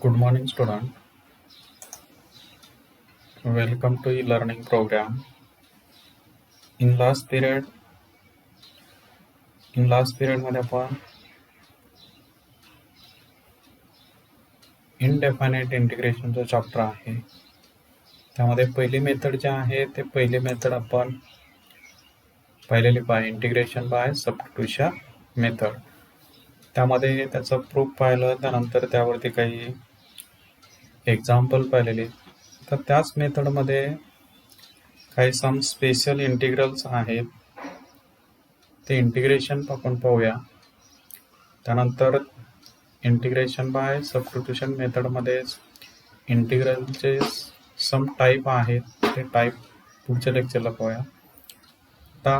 Good morning, student. Welcome to e-learning program. In last period मध्ये आपण indefinite इंटिग्रेशनचा chapter आहे. त्यामध्ये पहिली मेथड जे आहे ते पहिली मेथड आपण पाहिलेली by integration by substitution method. त्यामध्ये त्याचं प्रूफ पाहिलं, त्यानंतर त्यावरती काही एक्झाम्पल पाहिलेले. तर त्याच मेथडमध्ये काही सम स्पेशल इंटिग्रल्स आहेत, ते इंटिग्रेशन आपण पाहूया. त्यानंतर इंटिग्रेशन बाय सबस्टिट्यूशन मेथडमध्ये इंटिग्रलचे सम टाईप आहेत, ते टाईप पुढच्या लेक्चरला पाहूया. आता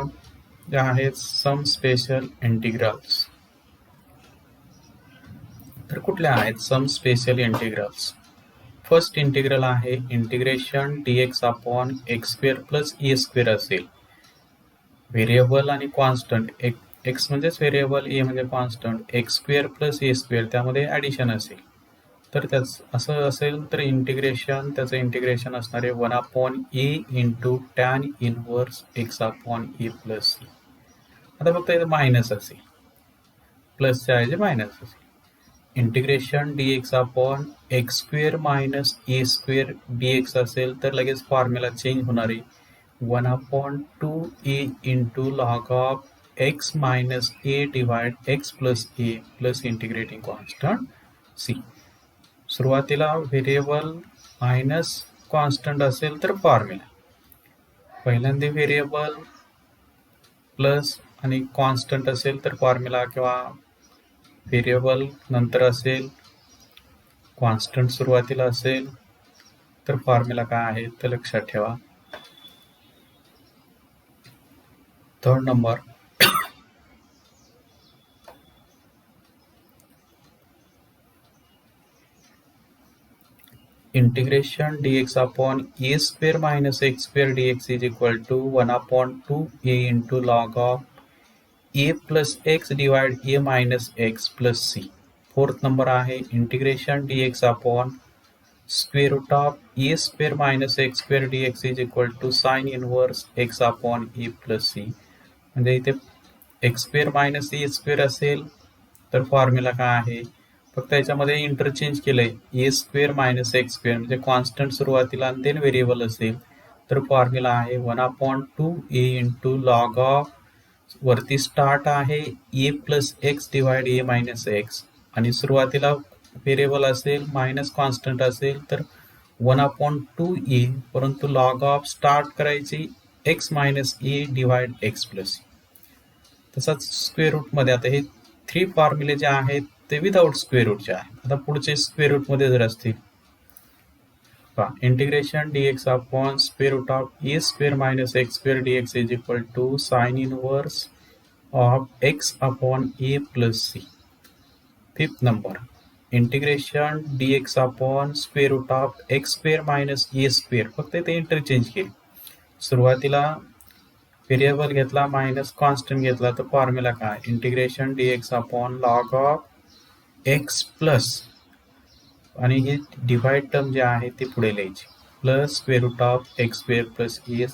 जे आहेत सम स्पेशल इंटिग्रल्स. तर कुठले आहेत some special integrals? First integral आहे integration dx upon x square plus a square असेल. व्हेरिएबल आणि कॉन्स्टंट, एक्स म्हणजेच व्हेरिएबल, ए म्हणजे constant, x square plus a square त्यामध्ये ॲडिशन असेल. तर त्याच असं असेल तर त्याचं इंटिग्रेशन असणार आहे 1 upon a into tan inverse x upon a plus c. आता फक्त इथं मायनस असेल, प्लसच्या ऐवजी मायनस असेल. Integration dx upon x square minus a square dx असेल तर लगेच फॉर्म्युला चेंज होणार आहे 1 upon 2a into log of x minus a divide x plus a plus integrating constant c. सुरुवातीला व्हेरिएबल मायनस कॉन्स्टंट असेल तर formula पहिल्यांदा variable plus आणि कॉन्स्टंट असेल तर फॉर्म्युला, किंवा व्हेरिएबल नंतर असेल कॉन्स्टंट सुरुवातीला असेल तर फॉर्म्युला काय आहे ते लक्षात ठेवा. Third number, integration dx upon a square minus x square dx is equal to 1 upon 2a into log of a plus x divide a minus x plus c. Fourth number आहे integration dx upon square root of a square minus x square dx is equal to sine inverse x upon a plus c. म्हणजे इथे x square minus a square असेल तर formula काय आहे, फक्त याच्यामध्ये interchange केलंय ए स्क्वेअर मायनस एक्स स्क्वेअर, म्हणजे कॉन्स्टंट सुरुवातीला आणि देन व्हेरिएबल असेल तर फॉर्म्युला आहे 1 upon 2a into log of, वरती स्टार्ट आहे ए plus x divide a minus x, आणि सुरुवातीला व्हेरिएबल असेल मायनस कॉन्स्टंट असेल तर 1 अपॉन 2a, परंतु लॉग ऑफ स्टार्ट करायची x minus a divide x plus. तसाच स्क्वेअर रूटमध्ये आता हे 3 फॉर्म्युले जे आहेत ते विदाउट स्क्वेअर रूटचे आहेत. आता पुढचे स्क्वेअर रूटमध्ये जर असतील, integration dx upon square root of a square minus x square dx is equal to sine inverse of x upon a plus c. Fifth number, integration dx upon square root of x square minus a square, फक्त ते interchange केले. सुरुवातीला variable घेतला minus constant घेतला तर formula काय, integration dx upon log of x plus, आणि हे डिवाइड टर्म जे आहे ते पुढे लिहायची, plus square root of x square plus a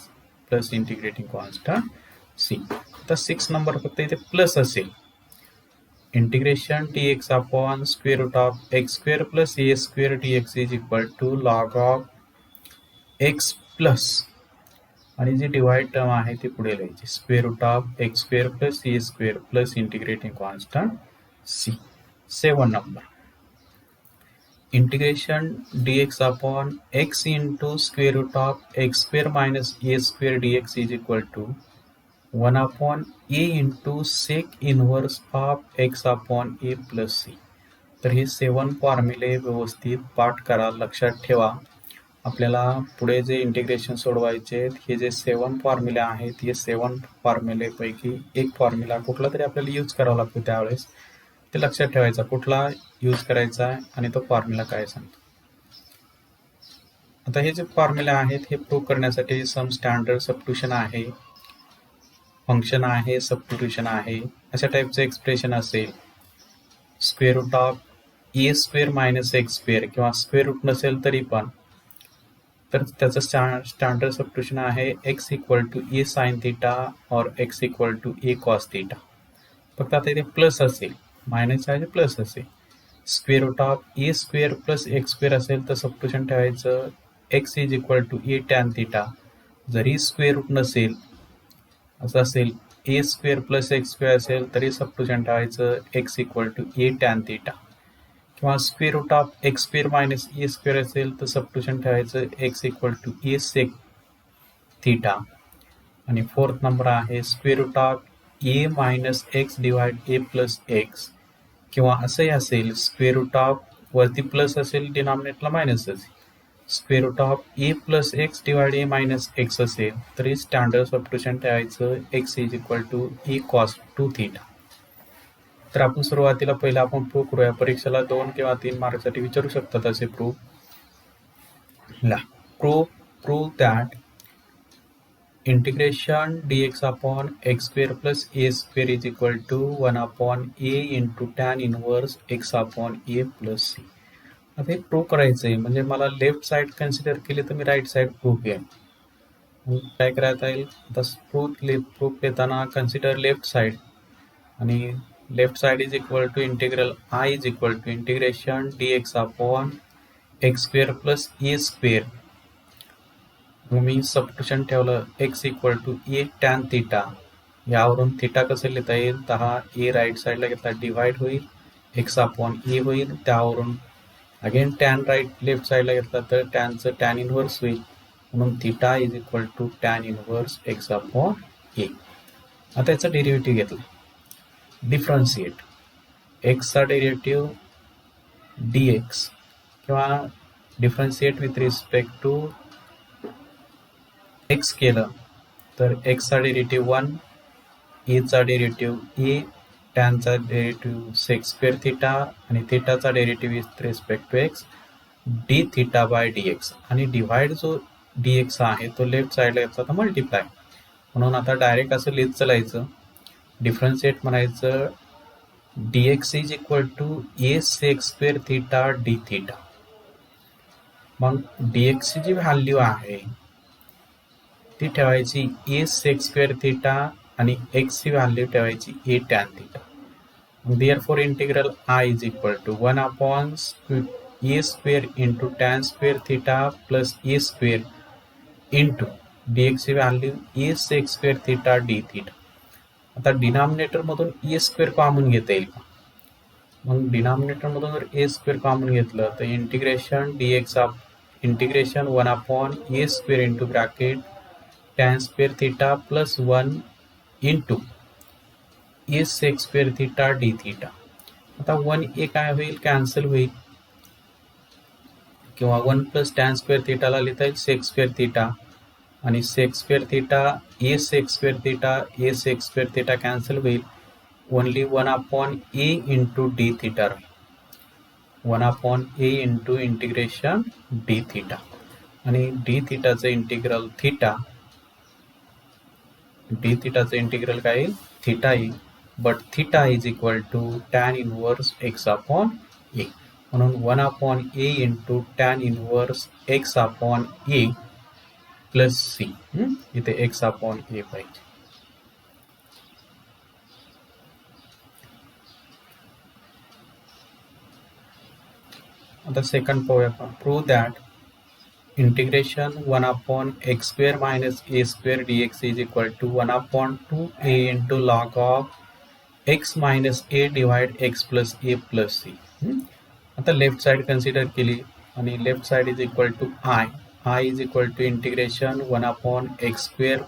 plus integrating constant c. आता 6 नंबर फक्त इथे प्लस असेल, integration dx upon square root of x square plus a square dx is equal to log of x plus, आणि जी divide term आहे ती पुढे लिहायची, square root of x square plus a square plus integrating constant c. 7 number, integration dx upon x into square root of x square minus a square dx is equal to 1 upon a into sec inverse of x upon a plus c. तर हे 7 फॉर्म्युले व्यवस्थित पाठ करा, लक्षात ठेवा. आपल्याला पुढे जे इंटिग्रेशन सोडवायचे, हे जे 7 फॉर्म्युले आहेत, हे 7 फॉर्म्युलेपैकी एक फॉर्म्युला कुठला तरी आपल्याला यूज करावा लागतो, त्यावेळेस ते लक्षात ठेवायचा कुठला यूज करायचा आहे आणि तो फॉर्म्युला काय सांगतो. आता हे जे फॉर्म्युले आहेत हे प्रूव्ह करण्यासाठी सम स्टँडर्ड सबस्टिट्यूशन आहे, फंक्शन आहे, सबस्टिट्यूशन आहे, अशा टाईपचं एक्सप्रेशन असेल. Square root of a square minus x square किंवा स्क्वेअर रूट नसेल तरी पण, तर त्याचं स्टँडर्ड सबस्टिट्यूशन आहे x equal to a sine theta और x equal to a cos theta. फक्त आता इथे प्लस असेल, मायनसच्या ऐवजी प्लस असेल. Square root of a square plus x square असेल तर सबस्टिट्यूशन ठेवायचं x is equal to a tan theta. जरी स्क्वेअर रूट नसेल, असं असेल a square plus x square असेल तरी सबस्टिट्यूशन ठेवायचं x equal to a tan theta. किंवा square root of x square minus a square असेल तर सबस्टिट्यूशन ठेवायचं x equal to a sec theta. आणि फोर्थ नंबर आहे square root of a minus x divide a plus x. किंवा असंही असेल square root of वरती प्लस असेल, डिनॉमिनेटरला मायनस असेल, square root of a plus x divide a minus x असेल तरी स्टँडर्ड सबस्टिट्यूशन ठेवायचं x is equal to a cos two theta. तर आपण सुरुवातीला पहिला आपण प्रूव्ह करूया. परीक्षेला 2 किंवा 3 मार्कसाठी विचारू शकतात असे prove. Prove that integration dx upon x square plus a square is equal to 1 upon a into tan inverse x upon a plus c. आता हे प्रूव्ह करायचं आहे, म्हणजे मला लेफ्ट साईड कन्सिडर केली तर मी राईट साईड प्रूव्ह केलं. काय करायचं येईल आता प्रूव्ह घेताना कन्सिडर लेफ्ट साईड, आणि left side is equal to integral I is equal to integration dx upon x square plus a square. मी सबस्टिट्यूशन ठेवलं x equal to a tan theta. यावरून थिटा कसं लिहिता येईल तर हा ए राईट साईडला घेतला डिवाइड होईल, एक्स अपॉन ए होईल, त्यावरून अगेन टॅन राईट लेफ्ट साईडला घेतला तर टॅनचं टॅन इनवर्स होईल, म्हणून theta is equal to tan inverse x upon a. आता याचा डेरिव्हेटिव्ह घेतला, डिफरन्शिएट एक्सचा डेरिव्हेटिव्ह dx किंवा differentiate with respect to x केलं तर एक्सचा डेरिव्हेटिव्ह 1, एचा डेरिव्हेटिव्ह ए, टॅनचा डेरिव्हेटिव्ह सेक स्क्वेअर थिटा आणि थिटाचा derivative with respect to x d theta by dx. आणि डिवाइड जो dx आहे तो लेफ्ट साईडला घेतला तर मल्टिप्लाय, म्हणून आता डायरेक्ट असं लिहित चालायचं. डिफरन्शिएट म्हणायचं dx is equal to a sec square theta d theta. मग dx ची जी व्हॅल्यू आहे ती ठेवायची ए सेक स्क्वेअर थिटा आणि एक्स ची व्हॅल्यू ठेवायची a tan theta. Therefore integral I is equal to 1 upon a square into tan square theta plus a square into dx ची value a sec square theta d theta. आता denominator मधून a square common घेता येईल का? मग denominator मधून जर ए square common घेतलं तर integration dx of integration 1 upon a square into bracket tan square theta plus 1 into a sec square theta d theta. आता 1 ए काय होईल, कॅन्सल होईल, किंवा 1 प्लस टॅन स्क्वेअर थिटाला लिहिता येईल सेक स्क्वेअर थिटा, आणि sec square theta a sec square theta a sec square theta cancel होईल, only 1 upon a into d theta राहील, 1 upon a into integration d theta. आणि डी थिटाचं integral theta, d थिटाचं integral काय येईल theta येईल, but theta is equal to tan inverse x upon a, म्हणून 1 upon a into tan inverse x upon a plus c. इथे x upon ए पाहिजे. आता सेकंड पाहूया आपण. Prove that integration 1 upon x square minus a square dx is equal to 1 upon 2a into log of x minus a divide x plus a plus c. आता left side consider केली आणि left side is equal to I is equal to integration 1 upon x square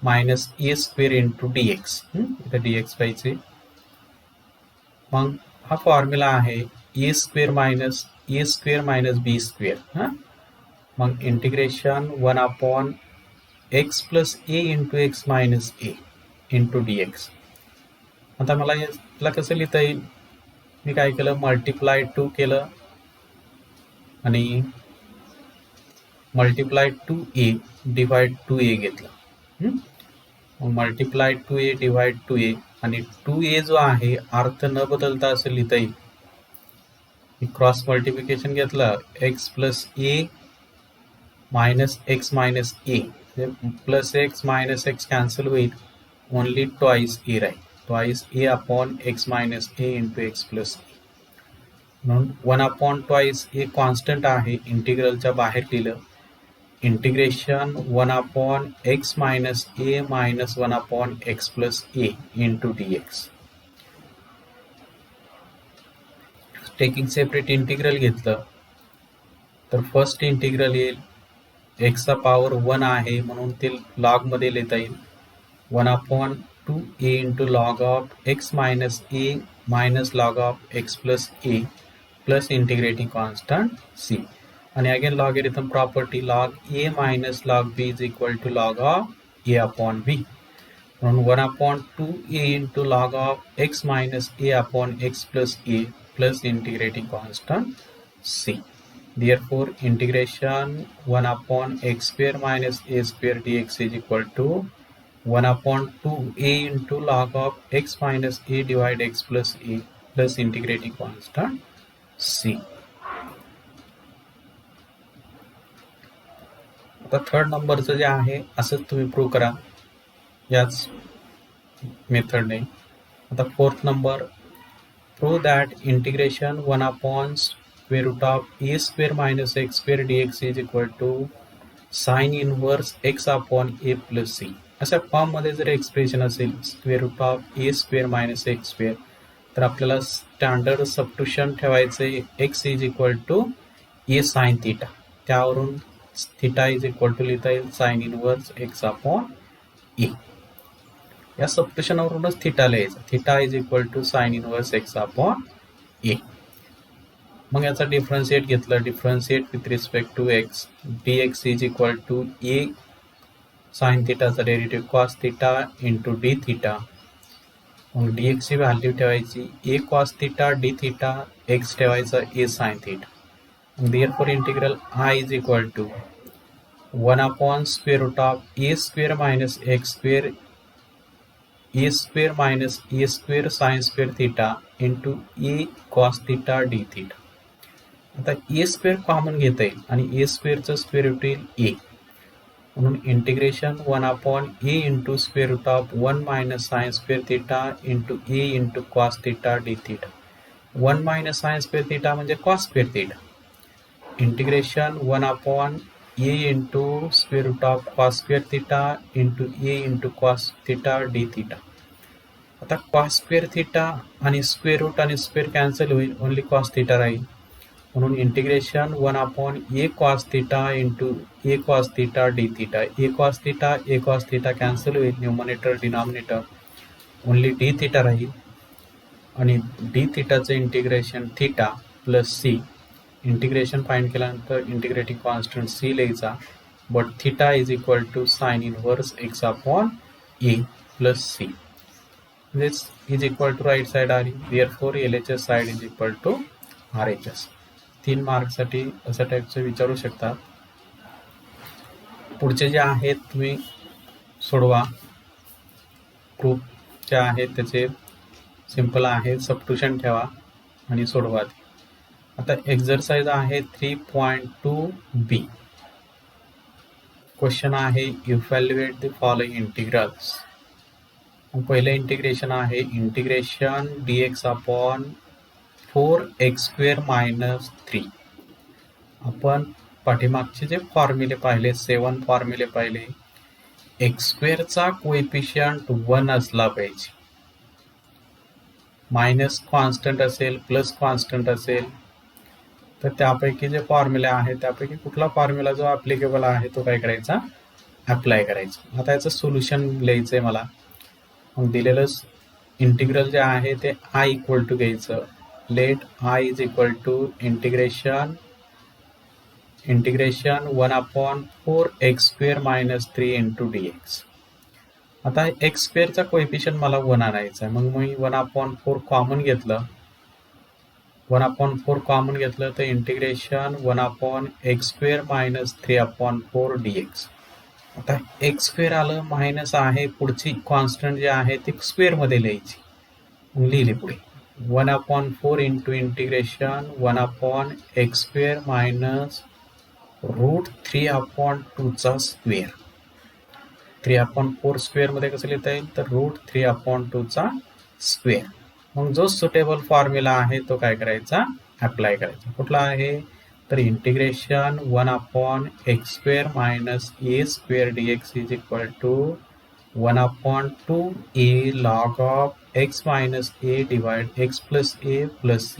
minus a square into dx. इथे dx पाहिजे. मग हा formula आहे a square minus b square. मग integration 1 upon x plus a into x minus a into dx. आता मला याला कसं लिहिता येईल, मी काय केलं मल्टिप्लाय 2 केलं आणि मल्टिप्लाय 2a डिवाइड 2a घेतलं. मल्टिप्लाय 2a डिवाइड 2a आणि 2a जो आहे अर्थ न बदलता असं लिहिता येईल. क्रॉस मल्टिप्लिकेशन घेतलं x plus a minus x minus a plus x minus x cancel होईल, ओनली ट्वाईस ए राहील, twice a upon x minus a into x plus a. म्हणून 1 अपॉन ट्वाईस ए कॉन्स्टंट आहे, इंटिग्रलच्या बाहेर लिहिलं. Integration 1 upon x minus a minus 1 upon x plus a into d x. Taking separate integral घेतलं तर first integral येईल, एक्सचा power 1 आहे म्हणून ते लॉगमध्ये लिहिता येईल. 1 upon 2a into log of x minus a minus log of x plus a plus integrating constant c. आणि again logarithm property, log a minus log b is equal to log of a upon b. म्हणून 1 upon 2a into log of x minus a upon x plus a plus integrating constant c. Therefore, integration 1 upon x square minus a square dx is equal to 1 upon 2a into log of x minus a divided x plus a plus integrating constant c. आता third नंबरचं जे आहे असंच तुम्ही prove करा याच मेथडने. आता fourth number, prove that integration 1 upon square root of a square minus x square dx is equal to sin inverse x upon a plus c. अशा फॉर्ममध्ये जर एक्सप्रेशन असेल square root of a square minus x square, तर आपल्याला standard substitution ठेवायचे x is equal to a sine theta, त्यावरून theta is equal to लिहिता येईल sine inverse x upon a. या सबस्टिट्यूशनवरूनच थिटा लिहायचा, theta is equal to sine inverse x upon a. मग याचा डिफरन्शिएट घेतलं, differentiate with respect to x, d x is equal to a sine थिटाचा derivative cos theta into d theta. मग d एक्सची value ठेवायची a cos theta d theta, x ठेवायचा a sine theta. Therefore integral I is equal to 1 upon square root of a square minus x square a square minus a square sine square theta into a cos theta d theta. आता a square common घेता येईल आणि ए स्क्वेअरचं square route येईल a, म्हणून integration 1 upon a into square root of 1 minus sine square theta into a into cos theta d theta. 1 minus sine square theta म्हणजे cos square theta. Integration 1 upon a into square root of cos square theta into a into cos theta d theta. आता cos square theta आणि square root आणि square cancel होईल, only cos theta राहील. म्हणून integration 1 upon A cos theta into a cos theta d theta. A cos theta cancel होईल, numerator denominator, only d theta राहील. आणि d थिटाचं integration theta plus c. Integration find केल्यानंतर integrating constant c लिहायचा, but theta is equal to sine inverse x upon a plus c. This is equal to right side आली, therefore LHS side is equal to RHS. 3 मार्कसाठी अशा टाईपचं विचारू शकता. पुढचे जे आहेत तुम्ही सोडवा, प्रूफ जे आहेत त्याचे सिंपल आहे, सबस्टिट्यूशन ठेवा आणि सोडवा. आता एक्झरसाइज आहे 3.2b. क्वेश्चन आहे इव्हॅल्युएट द फॉलोइंग इंटिग्रल्स. पहिलं इंटिग्रेशन आहे integration dx upon 4x square minus 3. आपण पाठीमागचे जे फॉर्म्युले पाहिले, 7 फॉर्म्युले पाहिले, एक्स स्क्वेअरचा कोएफिशियंट 1 असला पाहिजे, मायनस कॉन्स्टंट असेल प्लस कॉन्स्टंट असेल, तर त्यापैकी जे फॉर्म्युला आहे त्यापैकी कुठला फॉर्म्युला जो ॲप्लिकेबल आहे तो काय करायचा, अप्लाय करायचा. आता याचं सोल्युशन लिहायचं आहे मला. मग दिलेलं इंटिग्रल जे आहे ते आय इक्वल टू घ्यायचं. Let I is equal to integration 1 upon 4x square minus 3 into d x. आता एक्स स्क्वेअरचा कोएफिशियंट मला 1 आणायचा आहे, मग मी 1 अपॉन 4 कॉमन घेतलं. 1 अपॉन 4 कॉमन घेतलं तर integration 1 upon x square minus 3 upon 4 D x. आता एक्स स्क्वेअर आलं, मायनस आहे, पुढची कॉन्स्टंट जे आहे ती स्क्वेअरमध्ये लिहायची, लिहिली पुढे. 1/4 into integration 1/x square minus √3/2 चा स्क्वेअर. 3/4 स्क्वेअर मध्ये कसं लिहिता येईल तर √3/2 चा स्क्वेअर. मग जो सुटेबल फॉर्म्युला आहे तो काय करायचा अप्लाय करायचा. कुठला आहे तर integration 1/x square minus a square dx is equal to 1/2 a log of x minus a divide x plus a plus c.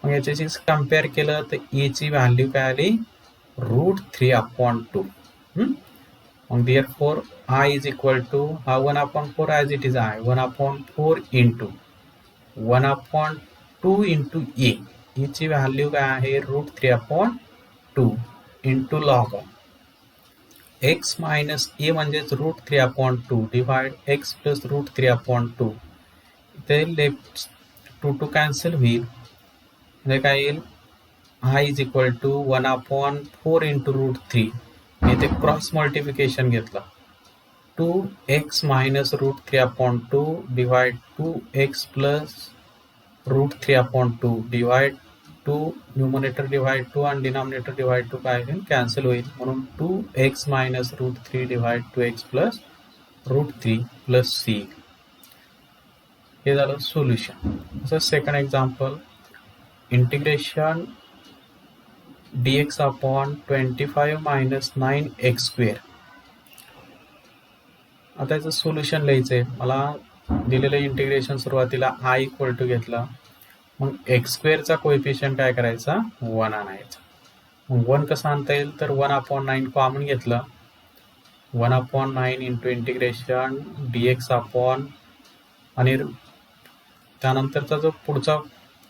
मग याच्याशी कम्पेअर केलं तर a ची व्हॅल्यू काय आली √3/2. मग therefore I is equal to हा 1/4 as it is आहे 1/4 into 1/2 into a. e ची व्हॅल्यू काय आहे √3/2 into log of x minus a म्हणजेच √3/2 डिवाइड x प्लस √3/2. इथे लेफ्ट 2 कॅन्सल होईल म्हणजे काय येईल I is equal to 1/4 into √3. इथे क्रॉस मल्टिप्लिकेशन घेतलं 2x minus √3/2 divide 2x plus √3/2 divide 2 numerator divide 2 आणि डिनॉमिनेटर डिवाइड 2 काय होईल कॅन्सल होईल म्हणून 2x minus √3 divide 2x plus √3 plus c. हे झालं सोल्युशन. असं second example integration dx upon 25 minus 9x square. आता याचं सोल्युशन लिहायचं आहे. मला दिलेलं इंटिग्रेशन सुरुवातीला i इक्वल टू घेतलं मग x स्क्वेअरचा कोएफिशियंट काय करायचा 1 आणायचा. मग 1 कसं आणता येईल तर 1/9 कॉमन घेतलं 1/9 इंटू इंटिग्रेशन dx अपॉन आणि त्यानंतरचा जो पुढचा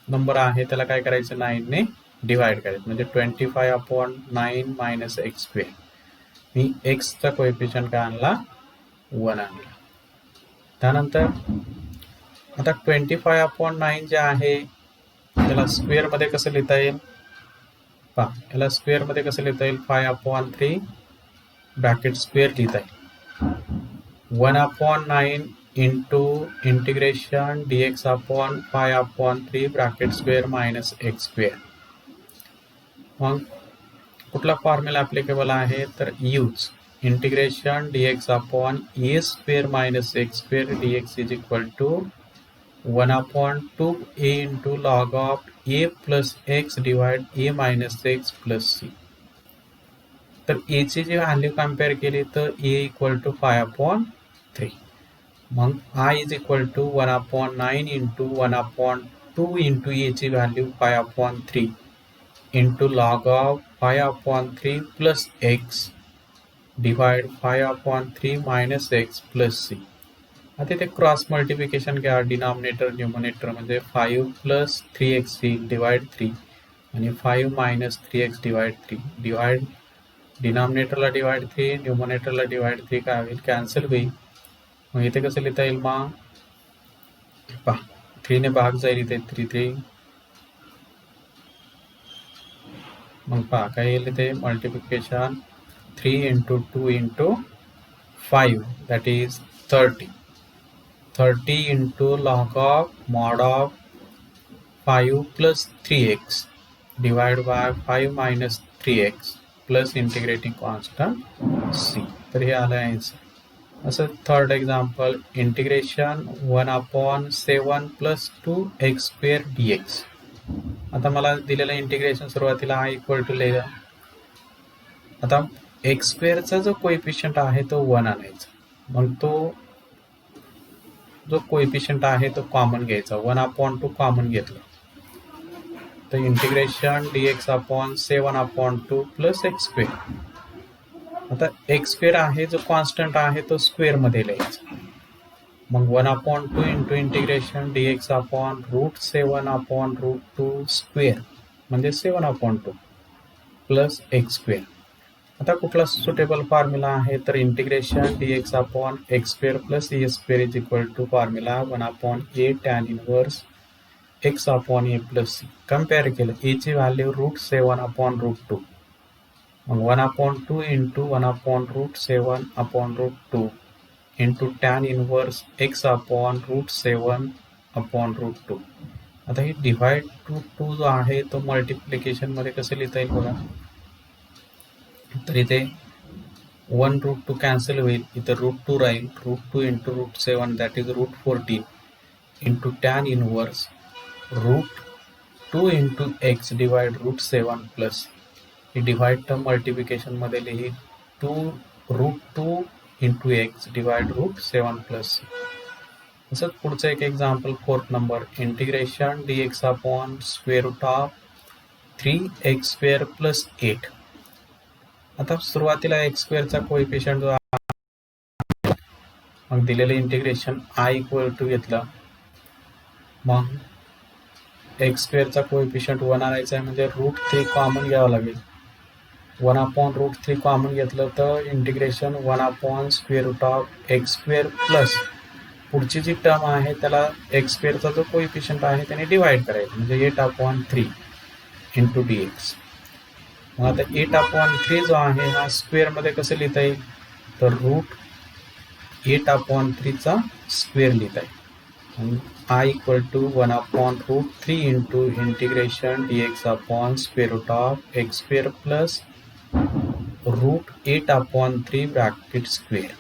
नंबर आहे त्याला काय करायचं 9 ने डिवाइड करायचं म्हणजे 25/9 मायनस x स्क्वेअर. मी x चा कोएफिशियंट काय आणला 1 आणला. त्यानंतर आता 25/9 जे आहे त्याला स्क्वेअर मध्ये कसं लिहिता येईल पहा याला स्क्वेअर मध्ये कसं लिहिता येईल 5/3 ब्रॅकेट स्क्वेअर लिहिता येईल 1/9 into integration dx upon 5/3 bracket square minus x square. मग कुठला फॉर्म्युला ऍप्लिकेबल आहे तर use integration dx upon a square minus x square dx is equal to 1/2 a into log of a plus x divide a minus x plus c. तर a ची जी value compare केली तर a equal to 5/3. मग I is equal to 1/9 into 1/2 into a ची value 5/3 into log of 5/3 plus x divide 5/3 minus x plus c. आता ते cross multiplication घ्या डिनॉमिनेटर न्यूमरेटर म्हणजे 5 प्लस 3x डिवाइड 3 आणि 5 मायनस 3x डिवाइड 3 डिवाइड डिनॉमिनेटरला divide 3 न्यूमरेटरला divide 3 काय होईल कॅन्सल होईल. मग इथे कसं लिहिता येईल मग पहा 3 ने भाग जाईल इथे 3 मग पहा काय येईल इथे multiplication 3 into 2 into 5 that is 30 into log of mod of 5 plus 3x divide by 5 minus 3x plus integrating constant c. तर हे आलं आन्सर. असं third example integration 1/7 plus 2x square dx. आता मला दिलेलं इंटिग्रेशन सुरुवातीला i इक्वल टू लिहिलं. आता x स्क्वेअरचा जो कोएफिशियंट आहे तो 1 आणायचा. मग तो जो कोएफिशियंट आहे तो कॉमन घ्यायचा 1/2 कॉमन घेतलं तर integration dx upon 7/2 plus x square. आता x स्क्वेअर आहे जो कॉन्स्टंट आहे तो स्क्वेअर मध्ये लिहायचा. मग 1/2 into integration dx upon √7/√2 square म्हणजे 7/2 प्लस x स्क्वेअर. आता कुठला सुटेबल फॉर्म्युला आहे तर integration dx upon x square plus a square is equal to formula 1/a tan inverse x upon a plus c. Compare केलं a ची value √7/√2 मग 1/2 into 1/7/√2 into tan inverse x upon √7/√2 आता ही divide two to जो आहे तो multiplication मध्ये कसं लिहिता येईल बघा. तर इथे 1√2 कॅन्सल होईल, इथं √2 राहील. √2 into √7 that is √14 into tan inverse √2 into x divide √7 plus ही डिवाइड टर्म मल्टिप्लिकेशन मध्ये लिही 2√2 इंटू एक्स डिवाइड √7 प्लस. तसंच पुढचं एक example 4th number integration dx upon square root of 3x² plus 8. आता सुरुवातीला x² कोएफिशियंट जो आहे मग दिलेलं इंटिग्रेशन I इक्वल टू घेतलं, मग x² कोएफिशियंट 1 आणायचा आहे म्हणजे √3 कॉमन घ्यावं लागेल. 1/√3 कॉमन घेतलं तर integration 1 square root of x² plus पुढची जी टर्म आहे त्याला x² जो कोएफिशियंट आहे त्याने डिवाइड करायचं म्हणजे 8/3 इंटू dx. मग आता 8/3 जो आहे हा स्क्वेअर मध्ये कसं लिहिता येईल तर √8/3 स्क्वेअर लिहिता येईल. I equal to 1/√3 into integration dx upon square root of x² plus √8/3 bracket square.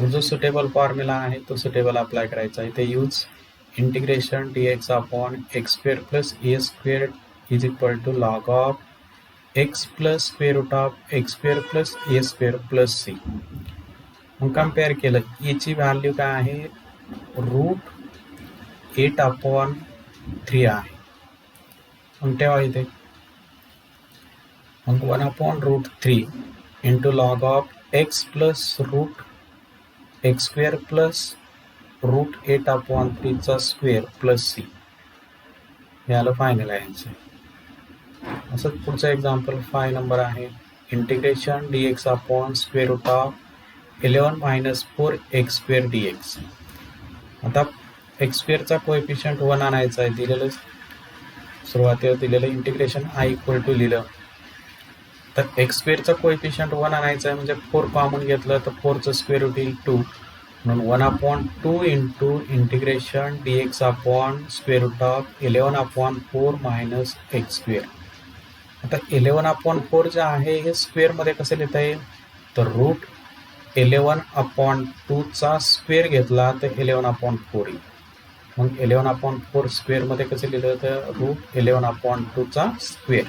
जो सुटेबल फॉर्म्युला आहे तो सुटेबल अप्लाय करायचा आहे. ते use integration dx upon x² plus a² is equal to log of x plus square root of x² plus a² plus c. मग compare केलं ची value काय आहे √8/3 आहे. मग तेव्हा इथे मग 1/√3 into log of x plus x² plus √8/3 square plus c याला फायनल आहे. असंच पुढचं एक्झाम्पल 5 नंबर आहे integration dx upon square root of 11 - 4x² dx. आता x² कोएफिशियंट 1 आणायचा आहे. दिलेलं सुरुवातीला दिलेलं इंटिग्रेशन I इक्वल टू लिहिलं तर x² कोएफिशियंट 1 आणायचा आहे म्हणजे 4 कॉमन घेतलं तर 4चं स्क्वेअर रूट येईल 2 म्हणून 1/2 into integration dx upon square root of 11/4 minus x². आता 11/4 जे आहे हे स्क्वेअर मध्ये कसं लिहिता येईल तर √11/2 स्क्वेअर घेतला तर 11/4 येईल. मग 11/4 स्क्वेअर मध्ये कसं लिहिलं तर √11/2 स्क्वेअर.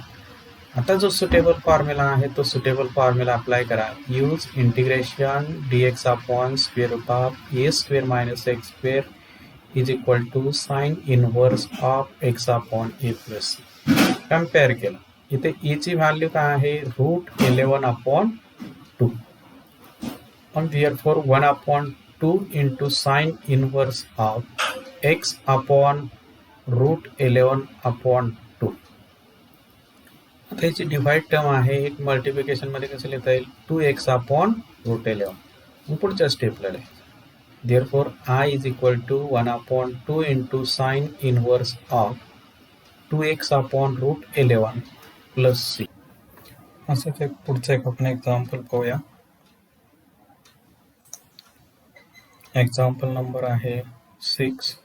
आता जो सुटेबल फॉर्म्युला आहे तो सुटेबल फॉर्म्युला अप्लाय करा. Use integration dx upon square root of a² minus x² is equal to sine inverse of x upon a plus c. Compare केलं इथे ची व्हॅल्यू काय आहे √11/2. मग therefore 1/2 into sine inverse of x upon √11/2. आता याची divide term आहे एक मल्टिप्लिकेशन मध्ये कसं लिहिता येईल 2x अपॉन √11. मग पुढच्या स्टेपला लिहायचं therefore I is equal to 1/2 into sine inverse of 2x upon √11 plus c. असंच एक पुढचं एक आपण एक्झाम्पल पाहूया. एक्झाम्पल नंबर आहे 6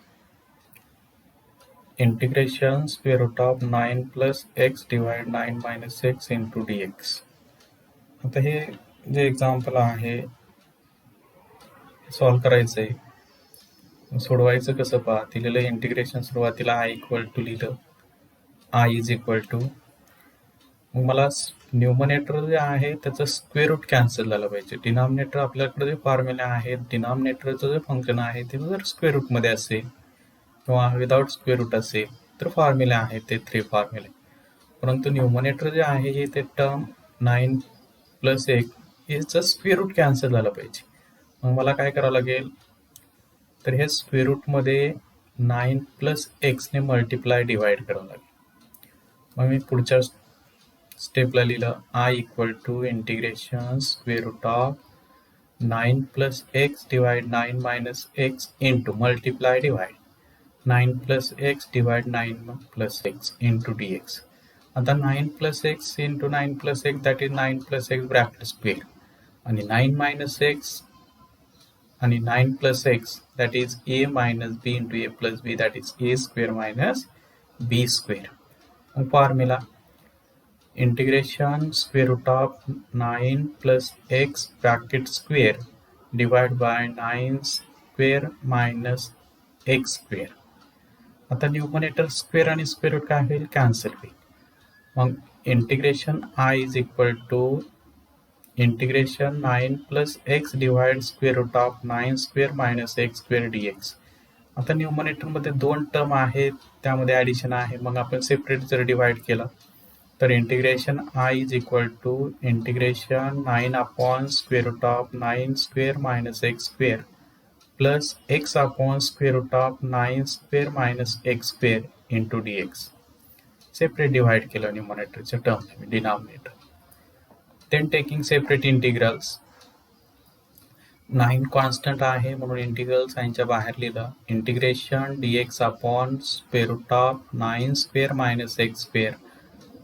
integration square root of 9 plus x divide 9 minus x into dx. आता हे जे एक्झाम्पल आहे सॉल्व करायचं आहे. सोडवायचं कसं पहा दिलेलं इंटिग्रेशन सुरुवातीला I इक्वल टू लिहिलं I इज इक्वल टू मग मला न्यूमरेटर जे आहे त्याचं स्क्वेअर रूट कॅन्सल झालं पाहिजे. डिनॉमिनेटर आपल्याकडे जे फॉर्म्युला आहे डिनॉमिनेटरचं जे फंक्शन आहे ते जर स्क्वेअर रूटमध्ये असेल किंवा विदाउट स्क्वेअर रूट असेल तर फॉर्म्युले आहे ते 3 फॉर्म्युले. परंतु न्यूमरेटर जे आहे हे ते टर्म 9 प्लस 1 याचं स्क्वेअर रूट कॅन्सल झालं पाहिजे. मग मला काय करावं लागेल तर हे स्क्वेअर रूटमध्ये 9 प्लस एक्सने मल्टिप्लाय डिवाइड करावं लागेल. मग मी पुढच्या स्टेपला लिहिलं I equal to integration square root of 9 plus x divide 9 minus x into multiply divide 9 plus x divide 9 plus x into dx. आता 9 plus x into 9 plus x that is 9 plus x bracket square आणि 9 minus x आणि 9 plus x that is A minus b into a plus b that is a square minus b square. मग formula integration square root of 9 plus x bracket square divide by 9 square minus x square. आता numerator square आणि square root काय होईल, cancel होईल. मग integration I is equal to integration 9 plus x divide square root of 9 square minus x square d x. आता न्यूमरेटरमध्ये दोन term आहेत, त्यामध्ये ॲडिशन आहे. मग आपण सेपरेट जर डिवाइड केलं तर integration I is equal to integration 9 upon square root of 9 square minus x square plus x upon square root of 9 square minus x square into d x. Separate divide केलं न्यूमरेटरच्या term denominator. Then taking separate integrals. 9 constant आहे म्हणून integral साईनच्या बाहेर लिहिलं. Integration d x upon square root of 9 square minus x square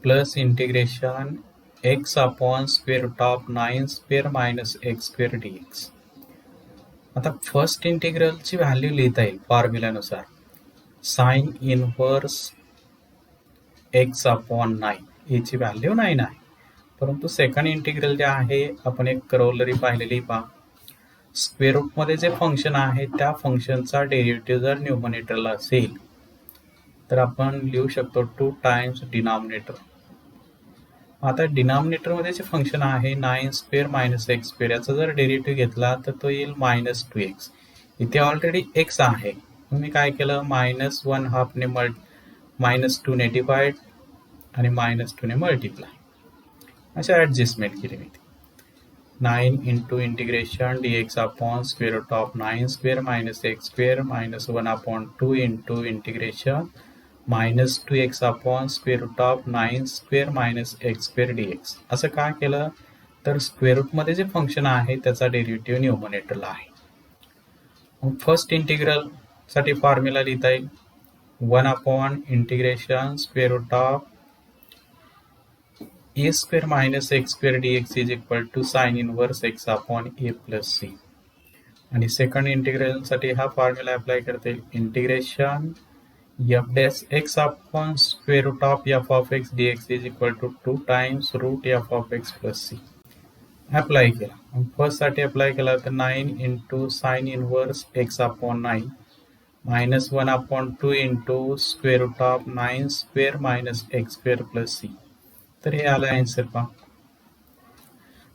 plus integration x upon square root of 9 square minus x square d x. आता first इंटिग्रलची value लिहिता येईल फॉर्म्युल्यानुसार. Sign inverse x upon 9 याची value 9 आहे. परंतु second integral जे आहे आपण एक करोलरी पाहिलेली पहा. स्क्वेअर रूटमध्ये जे फंक्शन आहे त्या फंक्शनचा डेरिव्हेटिव्ह जर न्यूमरेटरला असेल तर आपण लिहू शकतो 2 टाइम्स डिनॉमिनेटर. आता डिनॉमिनेटरमध्ये जे फंक्शन आहे 9 स्क्वेअर मायनस एक्स स्क्वेअर याचा जर डेरिव्हेटिव्ह घेतला तर तो येईल -2x. इथे ऑलरेडी x आहे, मी काय केलं -1/2ने -2ने डिवाइड आणि -2ने मल्टिप्लाय अशा ॲडजस्टमेंट केली मी. 9 into integration d x upon square root of 9 square minus x square -1/2 into integration -2x upon square root of 9 square minus x square d x. असं का केलं तर स्क्वेअर रूटमध्ये जे फंक्शन आहे त्याचा डेरिव्हेटिव्ह न्यूमरेटरला आहे. मग फर्स्ट इंटिग्रल साठी फॉर्म्युला लिहिता येईल 1 upon integration square root of a square minus x square d x is equal to sine inverse x upon a plus c. आणि सेकंड इंटिग्रलसाठी हा फॉर्म्युला अप्लाय करता येईल integration f dash x upon square root of f of x dx is equal to 2 times root f of x plus c. Apply केला. First साठी apply केला तर 9 into sine inverse x upon 9 -1/2 into square root of 9 square minus x square plus c. तर हे आलं answer पहा.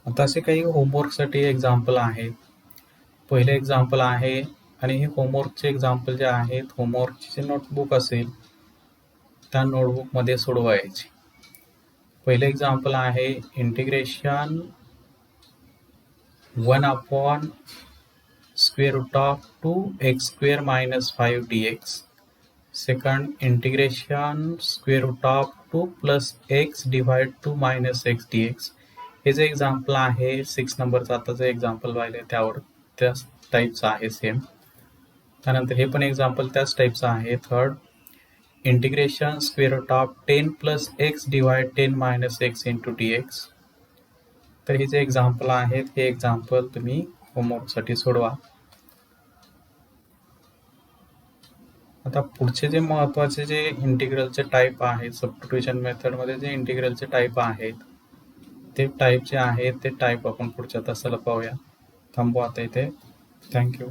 आता असे काही होमवर्कसाठी एक्झाम्पल आहेत. पहिले एक्झाम्पल आहे आणि हे होमवर्कचे एक्झाम्पल जे आहेत होमवर्कची जे नोटबुक असेल त्या नोटबुकमध्ये सोडवायचे. पहिले एक्झाम्पल आहे integration 1 upon square root of 2x square minus 5 dx. Second integration square root of 2 plus x divide 2 minus x dx. हे जे एक्झाम्पल आहे 6 नंबरचं आता जे एक्झाम्पल पाहिले त्यावर त्याच टाईपचं आहे सेम. त्यानंतर हे पण एक्झाम्पल त्याच टाईपचं आहे. Third integration square root of 10 plus x divide 10 minus x into d x. तर हे जे एक्झाम्पल आहेत हे एक्झाम्पल तुम्ही होमवर्कसाठी सोडवा. आता पुढचे जे महत्त्वाचे जे इंटिग्रलचे टाईप आहेत सबस्टिट्यूशन मेथडमध्ये जे इंटिग्रलचे टाईप आहेत ते टाईप जे आहेत ते टाईप आपण पुढच्या तासाला पाहूया. थांबू आता इथे. थँक्यू.